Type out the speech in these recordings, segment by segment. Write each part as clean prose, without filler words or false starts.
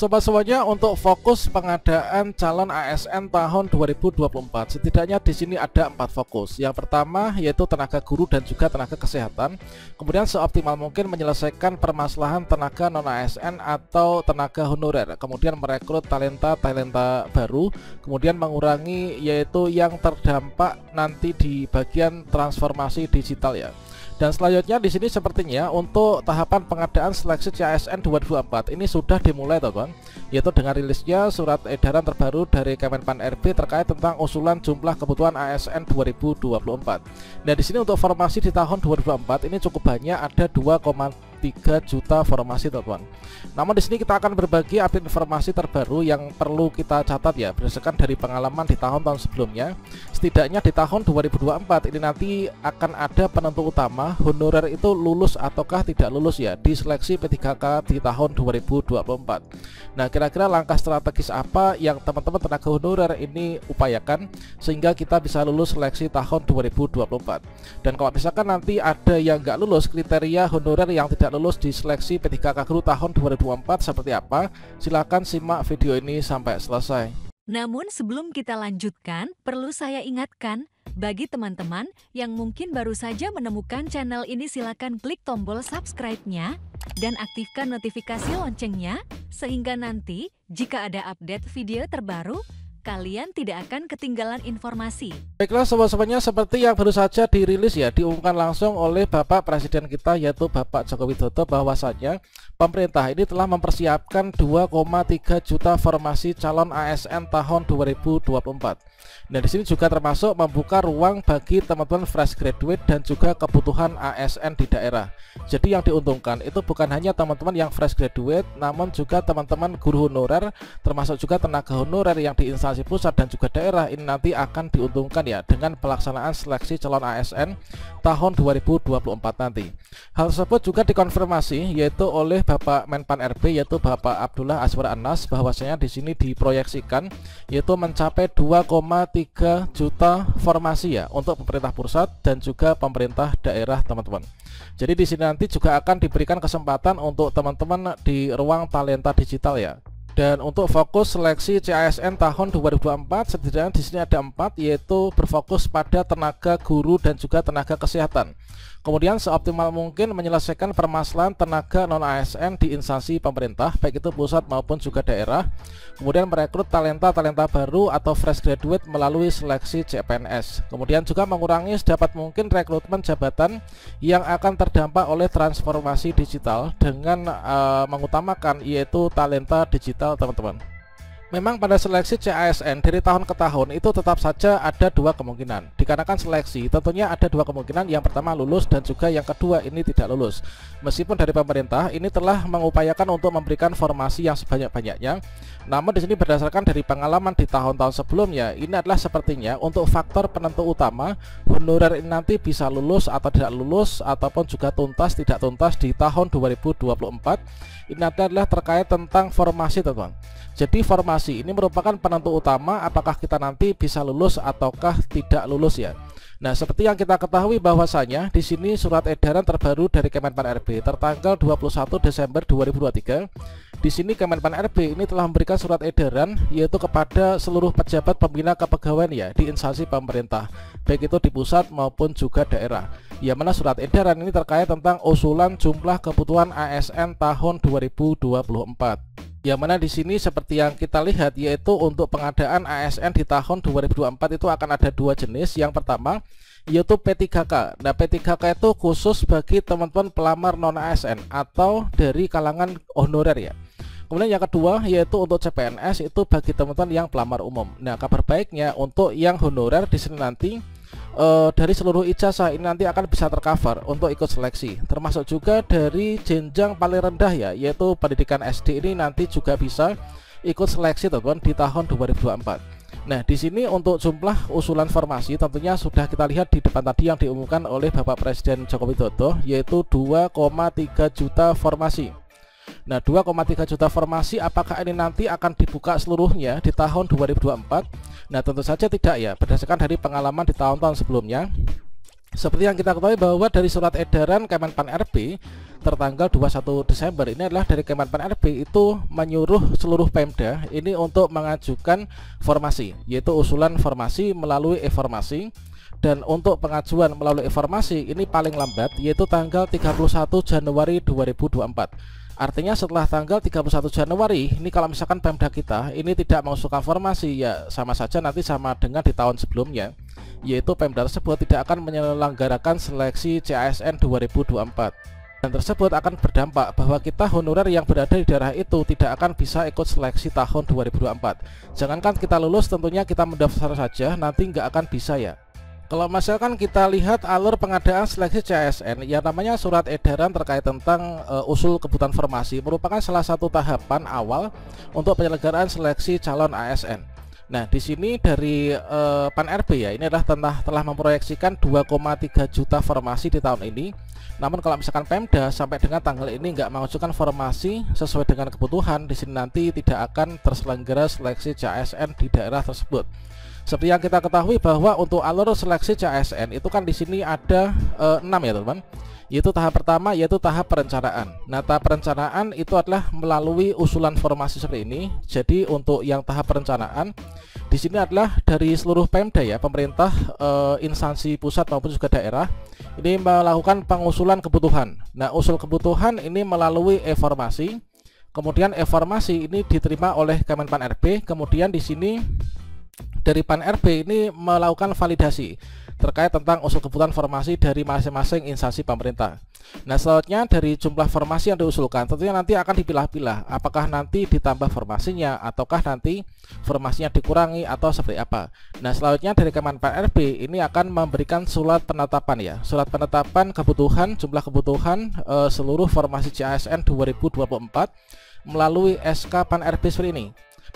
Sobat semuanya, untuk fokus pengadaan calon ASN tahun 2024, setidaknya di sini ada 4 fokus. Yang pertama yaitu tenaga guru dan juga tenaga kesehatan. Kemudian seoptimal mungkin menyelesaikan permasalahan tenaga non ASN atau tenaga honorer. Kemudian merekrut talenta baru. Kemudian mengurangi yaitu yang terdampak nanti di bagian transformasi digital ya. Dan selanjutnya di sini sepertinya untuk tahapan pengadaan seleksi CASN 2024 ini sudah dimulai teman-teman, yaitu dengan rilisnya surat edaran terbaru dari Kemenpan RB terkait tentang usulan jumlah kebutuhan ASN 2024. Nah, di sini untuk formasi di tahun 2024 ini cukup banyak, ada 2,3 juta formasi teman-teman. Namun di sini kita akan berbagi update informasi terbaru yang perlu kita catat ya, berdasarkan dari pengalaman di tahun-tahun sebelumnya. Setidaknya di tahun 2024 ini nanti akan ada penentu utama honorer itu lulus ataukah tidak lulus ya di seleksi P3K di tahun 2024. Nah, kira-kira langkah strategis apa yang teman-teman tenaga honorer ini upayakan sehingga kita bisa lulus seleksi tahun 2024. Dan kalau misalkan nanti ada yang nggak lulus, kriteria honorer yang tidak lulus di seleksi P3K Guru tahun 2024 seperti apa? Silahkan simak video ini sampai selesai. Namun sebelum kita lanjutkan, perlu saya ingatkan, bagi teman-teman yang mungkin baru saja menemukan channel ini, silakan klik tombol subscribe-nya dan aktifkan notifikasi loncengnya, sehingga nanti jika ada update video terbaru, kalian tidak akan ketinggalan informasi. Baiklah sobat-sobatnya, seperti yang baru saja dirilis ya, diumumkan langsung oleh Bapak Presiden kita yaitu Bapak Joko Widodo bahwasanya pemerintah ini telah mempersiapkan 2,3 juta formasi calon ASN tahun 2024. Nah, di sini juga termasuk membuka ruang bagi teman-teman fresh graduate dan juga kebutuhan ASN di daerah. Jadi yang diuntungkan itu bukan hanya teman-teman yang fresh graduate, namun juga teman-teman guru honorer, termasuk juga tenaga honorer yang di instansi pusat dan juga daerah ini nanti akan diuntungkan ya dengan pelaksanaan seleksi calon ASN tahun 2024 nanti. Hal tersebut juga dikonfirmasi yaitu oleh Bapak Menpan RB yaitu Bapak Abdullah Azwar Anas bahwasanya di sini diproyeksikan yaitu mencapai 2,3 juta formasi ya untuk pemerintah pusat dan juga pemerintah daerah teman-teman. Jadi di sini nanti juga akan diberikan kesempatan untuk teman-teman di ruang talenta digital ya. Dan untuk fokus seleksi CASN tahun 2024 setidaknya di sini ada 4, yaitu berfokus pada tenaga guru dan juga tenaga kesehatan. Kemudian seoptimal mungkin menyelesaikan permasalahan tenaga non ASN di instansi pemerintah baik itu pusat maupun juga daerah. Kemudian merekrut talenta baru atau fresh graduate melalui seleksi CPNS. Kemudian juga mengurangi sedapat mungkin rekrutmen jabatan yang akan terdampak oleh transformasi digital dengan mengutamakan yaitu talenta digital teman-teman. Memang pada seleksi CASN dari tahun ke tahun itu tetap saja ada 2 kemungkinan. Dikarenakan seleksi tentunya ada 2 kemungkinan, yang pertama lulus dan juga yang kedua ini tidak lulus. Meskipun dari pemerintah ini telah mengupayakan untuk memberikan formasi yang sebanyak-banyaknya, namun di sini berdasarkan dari pengalaman di tahun-tahun sebelumnya ini adalah sepertinya untuk faktor penentu utama honorer ini nanti bisa lulus atau tidak lulus ataupun juga tuntas tidak tuntas di tahun 2024 ini adalah terkait tentang formasi teman-teman. Jadi formasi ini merupakan penentu utama apakah kita nanti bisa lulus ataukah tidak lulus ya. Nah, seperti yang kita ketahui bahwasanya di sini surat edaran terbaru dari Kemenpan RB tertanggal 21 Desember 2023. Di sini Kemenpan RB ini telah memberikan surat edaran yaitu kepada seluruh pejabat pembina kepegawaian ya di instansi pemerintah, baik itu di pusat maupun juga daerah. Yang mana surat edaran ini terkait tentang usulan jumlah kebutuhan ASN tahun 2024. Yang mana di sini seperti yang kita lihat yaitu untuk pengadaan ASN di tahun 2024 itu akan ada 2 jenis. Yang pertama yaitu P3K. Nah, P3K itu khusus bagi teman-teman pelamar non ASN atau dari kalangan honorer ya. Kemudian yang kedua yaitu untuk CPNS itu bagi teman-teman yang pelamar umum. Nah, kabar baiknya untuk yang honorer di sini nanti dari seluruh ijazah ini nanti akan bisa tercover untuk ikut seleksi, termasuk juga dari jenjang paling rendah ya, yaitu pendidikan SD ini nanti juga bisa ikut seleksi teman-teman di tahun 2024. Nah, di sini untuk jumlah usulan formasi tentunya sudah kita lihat di depan tadi yang diumumkan oleh Bapak Presiden Joko Widodo yaitu 2,3 juta formasi. Nah, 2,3 juta formasi apakah ini nanti akan dibuka seluruhnya di tahun 2024? Nah, tentu saja tidak ya, berdasarkan dari pengalaman di tahun-tahun sebelumnya. Seperti yang kita ketahui bahwa dari surat edaran Kemenpan RB tertanggal 21 Desember ini adalah dari Kemenpan RB itu menyuruh seluruh Pemda ini untuk mengajukan formasi, yaitu usulan formasi melalui e-formasi. Dan untuk pengajuan melalui informasi ini paling lambat yaitu tanggal 31 Januari 2024. Artinya setelah tanggal 31 Januari ini kalau misalkan Pemda kita ini tidak mengusulkan formasi, ya sama saja nanti sama dengan di tahun sebelumnya, yaitu Pemda tersebut tidak akan menyelenggarakan seleksi CASN 2024. Dan tersebut akan berdampak bahwa kita honorer yang berada di daerah itu tidak akan bisa ikut seleksi tahun 2024. Jangankan kita lulus, tentunya kita mendaftar saja nanti nggak akan bisa ya. Kalau misalkan kita lihat alur pengadaan seleksi CASN, yang namanya surat edaran terkait tentang usul kebutuhan formasi merupakan salah satu tahapan awal untuk penyelenggaraan seleksi calon ASN. Nah, di sini dari Pan RB ya, ini adalah telah memproyeksikan 2,3 juta formasi di tahun ini. Namun kalau misalkan Pemda sampai dengan tanggal ini nggak mengajukan formasi sesuai dengan kebutuhan, di sini nanti tidak akan terselenggara seleksi CASN di daerah tersebut. Seperti yang kita ketahui bahwa untuk alur seleksi CASN itu kan di sini ada 6 ya teman-teman. Yaitu tahap pertama yaitu tahap perencanaan. Nah, tahap perencanaan itu adalah melalui usulan formasi seperti ini. Jadi untuk yang tahap perencanaan di sini adalah dari seluruh Pemda ya, pemerintah, instansi pusat maupun juga daerah ini melakukan pengusulan kebutuhan. Nah, usul kebutuhan ini melalui e-formasi. Kemudian e-formasi ini diterima oleh Kemenpan RB. Kemudian di sini dari Pan RB ini melakukan validasi terkait tentang usul kebutuhan formasi dari masing-masing instansi pemerintah. Nah, selanjutnya dari jumlah formasi yang diusulkan tentunya nanti akan dipilah-pilah apakah nanti ditambah formasinya ataukah nanti formasinya dikurangi atau seperti apa. Nah, selanjutnya dari Kemenpan RB ini akan memberikan surat penetapan ya, surat penetapan kebutuhan, jumlah kebutuhan seluruh formasi CASN 2024 melalui SK Pan RB seperti ini.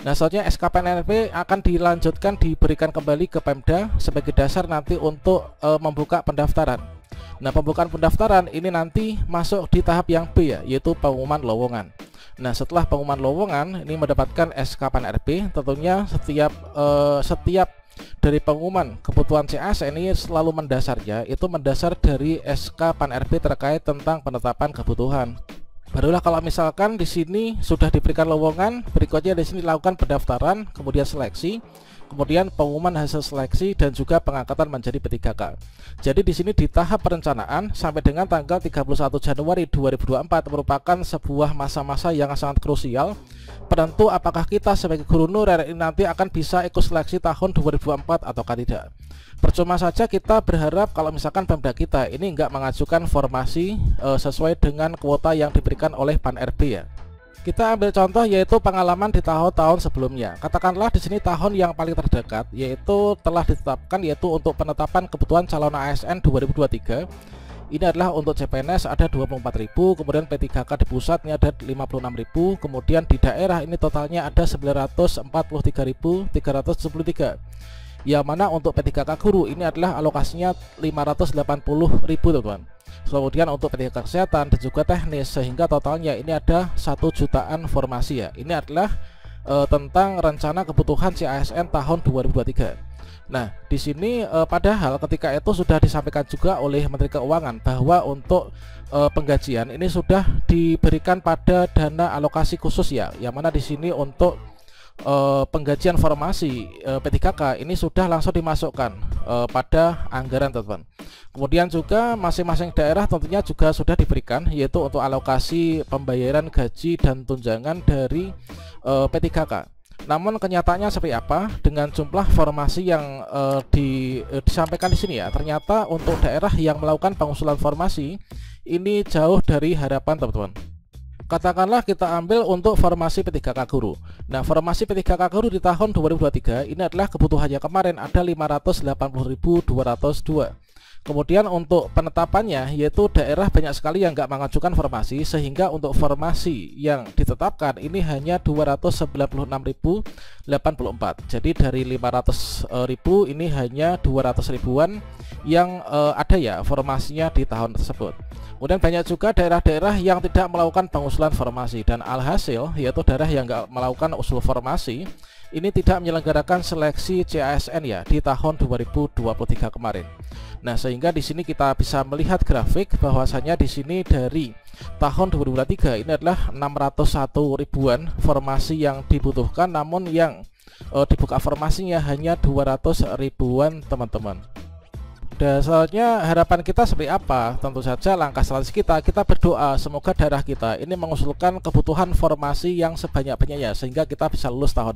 Nah, selanjutnya SK Pan RB akan dilanjutkan diberikan kembali ke Pemda sebagai dasar nanti untuk membuka pendaftaran. Nah, pembukaan pendaftaran ini nanti masuk di tahap yang B ya, yaitu pengumuman lowongan. Nah, setelah pengumuman lowongan ini mendapatkan SK Pan RB, tentunya setiap dari pengumuman kebutuhan CASN ini selalu mendasarnya itu mendasar dari SK Pan RB terkait tentang penetapan kebutuhan. Barulah kalau misalkan di sini sudah diberikan lowongan, berikutnya di sini lakukan pendaftaran, kemudian seleksi, kemudian pengumuman hasil seleksi dan juga pengangkatan menjadi P3K. Jadi di sini di tahap perencanaan sampai dengan tanggal 31 Januari 2024 merupakan sebuah masa-masa yang sangat krusial penentu apakah kita sebagai guru honorer ini nanti akan bisa ikut seleksi tahun 2024 ataukah tidak. Percuma saja kita berharap kalau misalkan Pemda kita ini nggak mengajukan formasi sesuai dengan kuota yang diberikan oleh Pan RB ya. Kita ambil contoh yaitu pengalaman di tahun-tahun sebelumnya. Katakanlah di sini tahun yang paling terdekat yaitu telah ditetapkan yaitu untuk penetapan kebutuhan calon ASN 2023. Ini adalah untuk CPNS ada 24.000, kemudian P3K di pusat ini ada 56.000, kemudian di daerah ini totalnya ada 943.373. Yang mana untuk P3K guru ini adalah alokasinya 580.000 teman-teman. Kemudian untuk P3K kesehatan dan juga teknis sehingga totalnya ini ada 1 jutaan formasi ya. Ini adalah tentang rencana kebutuhan CASN tahun 2023. Nah, di sini padahal ketika itu sudah disampaikan juga oleh Menteri Keuangan bahwa untuk penggajian ini sudah diberikan pada dana alokasi khusus ya, yang mana di sini untuk penggajian formasi P3K ini sudah langsung dimasukkan pada anggaran teman-teman. Kemudian juga masing-masing daerah tentunya juga sudah diberikan yaitu untuk alokasi pembayaran gaji dan tunjangan dari P3K. Namun kenyataannya seperti apa dengan jumlah formasi yang disampaikan di sini ya? Ternyata untuk daerah yang melakukan pengusulan formasi ini jauh dari harapan teman-teman. Katakanlah kita ambil untuk formasi P3K guru. Nah, formasi P3K guru di tahun 2023 ini adalah kebutuhannya kemarin ada 580.202. Kemudian untuk penetapannya yaitu daerah banyak sekali yang nggak mengajukan formasi sehingga untuk formasi yang ditetapkan ini hanya 296.084. Jadi dari 500.000 ini hanya 200 ribuan yang ada ya formasinya di tahun tersebut. Kemudian banyak juga daerah-daerah yang tidak melakukan pengusulan formasi, dan alhasil yaitu daerah yang nggak melakukan usul formasi ini tidak menyelenggarakan seleksi CASN ya di tahun 2023 kemarin. Nah, sehingga di sini kita bisa melihat grafik bahwasanya di sini dari tahun 2023 ini adalah 601 ribuan formasi yang dibutuhkan, namun yang dibuka formasinya hanya 200 ribuan teman-teman. Dan selanjutnya harapan kita seperti apa? Tentu saja langkah selanjutnya kita berdoa semoga daerah kita ini mengusulkan kebutuhan formasi yang sebanyak-banyaknya sehingga kita bisa lulus tahun